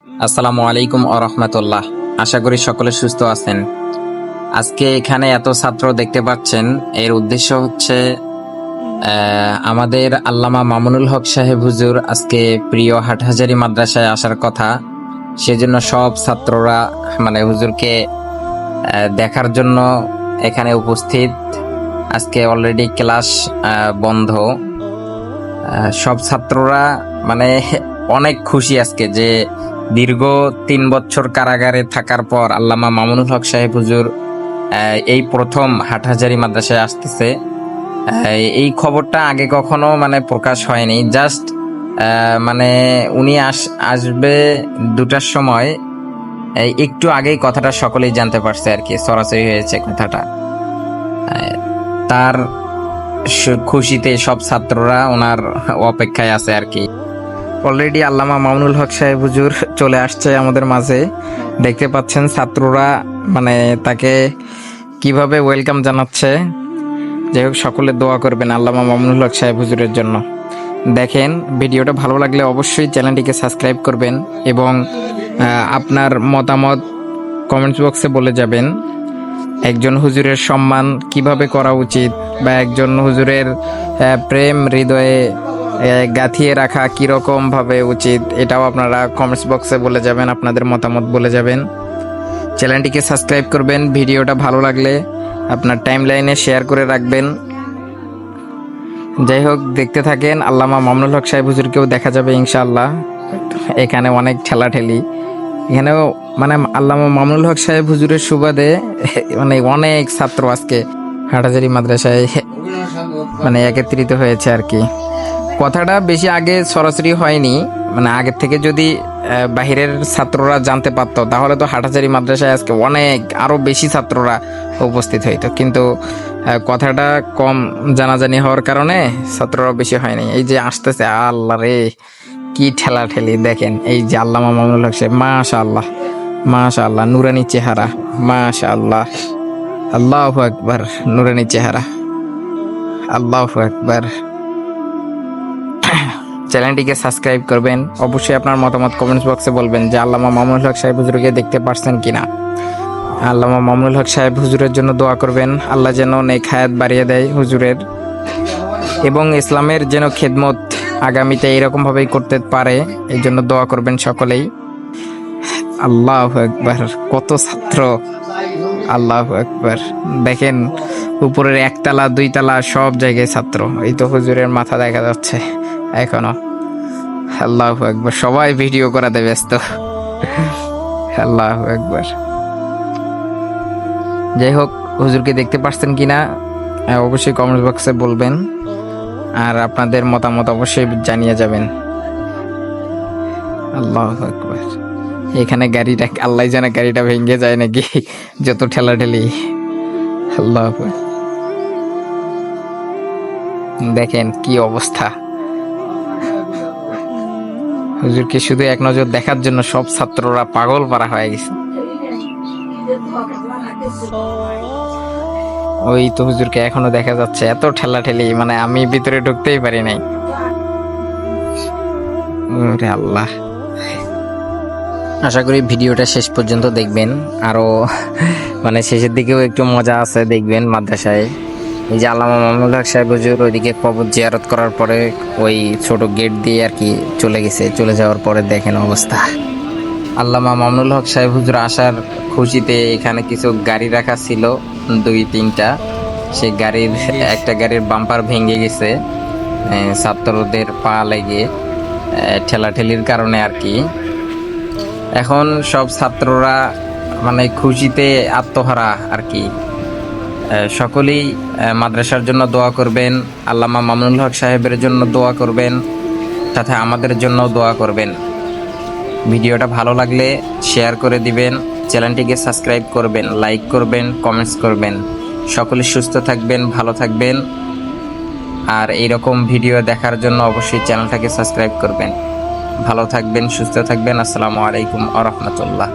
আসসালামু আলাইকুম রাহমাতুল্লাহ। আশা করি সকলে সুস্থ আছেন। আজকে এখানে এত ছাত্র দেখতে পাচ্ছেন, এর উদ্দেশ্য হচ্ছে আমাদের আল্লামা মামুনুল হক সাহেব হুজুর আজকে প্রিয় হাটহাজারী মাদ্রাসায় আসার কথা। সেজন্য সব ছাত্ররা মানে হুজুরকে দেখার জন্য এখানে উপস্থিত। আজকে অলরেডি ক্লাস বন্ধ। সব ছাত্ররা মানে অনেক খুশি আজকে যে দীর্ঘ 3 বছর কারাগারে থাকার পর আল্লামা মামুনুল হক সাহেব হুজুর এই প্রথম হাটহাজারী মাদ্রাসায় আসতেছে। এই খবরটা আগে কখনো মানে প্রকাশ হয়নি। জাস্ট মানে উনি আসবে 2টার সময়, একটু আগেই কথাটা সকলেই জানতে পারছে আর কি, সরাসরি হয়েছে কথাটা। তার খুশিতে সব ছাত্ররা ওনার অপেক্ষায় আছে আর কি। অলরেডি আল্লামা মামুনুল হক সাহেব হুজুর চলে আসছে আমাদের মাঝে। দেখতে পাচ্ছেন ছাত্ররা মানে তাকে কিভাবে ওয়েলকাম জানাচ্ছে। যাই হোক, সকলে দোয়া করবেন আল্লামা মামুনুল হক সাহেব হুজুরের জন্য। দেখেন, ভিডিওটা ভালো লাগলে অবশ্যই চ্যানেলটিকে সাবস্ক্রাইব করবেন এবং আপনার মতামত কমেন্টস বক্সে বলে যাবেন। একজন হুজুরের সম্মান কিভাবে করা উচিত বা একজন হুজুরের প্রেম হৃদয়ে গাঁথিয়ে রাখা কিরকম ভাবে উচিত, এটাও আপনারা কমেন্টস বক্সে বলে যাবেন, আপনাদের মতামত বলে যাবেন। চ্যানেলটিকে সাবস্ক্রাইব করবেন। ভিডিওটা ভালো লাগলে আপনার টাইমলাইনে শেয়ার করে রাখবেন। যাই হোক, দেখতে থাকেন। আল্লামা মামুনুল হক সাহেব হুজুরকেও দেখা যাবে ইনশাআল্লাহ। এখানে অনেক ঠেলাঠেলি, এখানেও মানে আল্লামা মামুনুল হক সাহেব হুজুরের সুবাদে মানে অনেক ছাত্র আজকে হাটহাজারী মাদ্রাসায় মানে একত্রিত হয়েছে আর কি। কথাটা বেশি আগে সরাসরি হয়নি, মানে আগের থেকে যদি বাহিরের ছাত্ররা জানতে পারতো তাহলে তো হাটহাজারী মাদ্রাসায় আজকে অনেক আরো বেশি ছাত্ররা উপস্থিত হইতো, কিন্তু কথাটা কম জানাজানি হওয়ার কারণে ছাত্ররা বেশি হয়নি। এই যে আসতেছে, আল্লাহ রে কি ঠেলা ঠেলি! দেখেন এই যে আল্লামা মামুনুল হক সাহেব, মাশাআল্লাহ মাশাআল্লাহ, নুরানি চেহারা, মাশাআল্লাহ, আল্লাহু আকবার, নুরানি চেহারা, আল্লাহু আকবার। চ্যানেলটিকে সাবস্ক্রাইব করবেন। অবশ্যই আপনার মতামত কমেন্টস বক্সে বলবেন যে আল্লামা মামুনুল হক সাহেব হুজুরকে দেখতে পারছেন কিনা। আল্লামা মামুনুল হক সাহেব হুজুরের জন্য দোয়া করবেন, আল্লাহ যেন নেক হায়াত বাড়িয়ে দেয় হুজুরের, এবং ইসলামের যেন খেদমত আগামীতে এরকম ভাবেই করতে পারে, এই জন্য দোয়া করবেন সকলেই। আল্লাহু আকবার, কত ছাত্র! আল্লাহু আকবার, দেখেন উপরের 1তলা 2তলা সব জায়গায় ছাত্র। এই তো হুজুরের মাথা দেখা যাচ্ছে এখনো। আল্লাহু আকবার, সবাই ভিডিও করাতে ব্যস্ত। আল্লাহু আকবার। যাই হোক, হুজুরকে দেখতে পাচ্ছেন কিনা অবশ্যই কমেন্ট বক্সে বলবেন, আর আপনাদের মতামত অবশ্যই জানিয়ে যাবেন। আল্লাহু আকবার। এখানে গাড়িটা আল্লাহ জানে গাড়িটা ভেঙে যায় নাকি, যত ঠেলাঠেলি। আল্লাহু আকবার, দেখেন কি অবস্থা। হুজুরকে শুধু এক নজর দেখার জন্য সব ছাত্ররা পাগল পারা হয়ে গেছে। ওই তো হুজুরকে এখনো দেখা যাচ্ছে, এত ঠেলাঠেলি, মানে আমি ভিতরে ঢুকতেই পারি নাই। ওরে আল্লাহ। আশা করি ভিডিওটা শেষ পর্যন্ত দেখবেন। আরো মানে শেষের দিকেও একটু মজা আছে, দেখবেন মাদ্রাসায়। এই যে আল্লামা মামুনুল হক সাহেব হুজুর ওইদিকে কবর জিয়ারত করার পরে ওই ছোট গেট দিয়ে আর কি চলে গেছে। চলে যাওয়ার পরে দেখেন অবস্থা। আল্লামা মামুনুল হক সাহেব হুজুর আসার খুশিতে এখানে কিছু গাড়ি রাখা ছিল, 2-3টা। সেই গাড়ির একটা গাড়ির বাম্পার ভেঙে গেছে ছাত্রদের পা লেগে, ঠেলাঠেলির কারণে আর কি। এখন সব ছাত্ররা মানে খুশিতে আত্মহারা আর কি। সকলেই মাদ্রাসার জন্য দোয়া করবেন, আল্লামা মামুনুল হক সাহেবের জন্য দোয়া করবেন, সাথে আমাদের জন্য দোয়া করবেন। ভিডিওটা ভালো লাগলে শেয়ার করে দিবেন, চ্যানেলটিকে সাবস্ক্রাইব করবেন, লাইক করবেন, কমেন্টস করবেন। সকলে সুস্থ থাকবেন, ভালো থাকবেন, আর এইরকম ভিডিও দেখার জন্য অবশ্যই চ্যানেলটাকে সাবস্ক্রাইব করবেন। ভালো থাকবেন, সুস্থ থাকবেন। আসসালামু আলাইকুম ওয়া রাহমাতুল্লাহ।